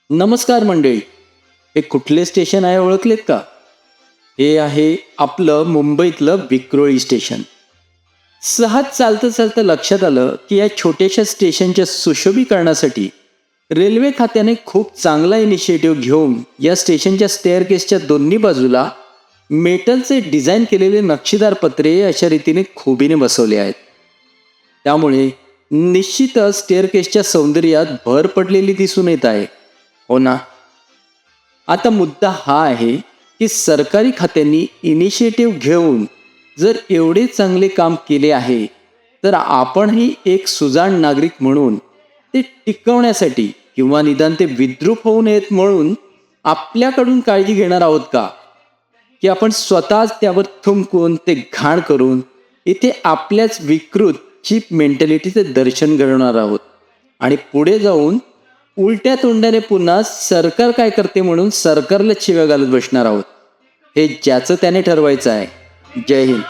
नमस्कार मंडळी. हे कुठले स्टेशन आहे ओळखलेत का? हे आहे आपलं मुंबईतलं विक्रोळी स्टेशन. सहज चालतं चालतं लक्षात आलं की या छोट्याशा स्टेशनच्या सुशोभीकरणासाठी रेल्वे खात्याने खूप चांगला इनिशिएटिव्ह घेऊन या स्टेशनच्या स्टेअरकेसच्या दोन्ही बाजूला मेटलचे डिझाईन केलेले नक्षीदार पत्रे अशा रीतीने खुबीने बसवले आहेत. त्यामुळे निश्चितच स्टेअरकेसच्या सौंदर्यात भर पडलेली दिसून येत आहे. हो ना. आता मुद्दा हा आहे की सरकारी खात्यांनी इनिशिएटिव्ह घेऊन जर एवढे चांगले काम केले आहे तर आपणही एक सुजाण नागरिक म्हणून ते टिकवण्यासाठी किंवा निदान ते विद्रूप होऊ नयेत म्हणून आपल्याकडून काळजी घेणार आहोत का? की आपण स्वतःच त्यावर थुंकून ते घाण करून इथे आपल्याच विकृत चीप मेंटॅलिटीचे दर्शन घडवणार आहोत आणि पुढे जाऊन उलट्या तोंडाने पुन्हा सरकार काय करते म्हणून सरकारला शिव्या घालत बसणार आहोत. हे ज्याचं त्याने ठरवायचं आहे. जय हिंद.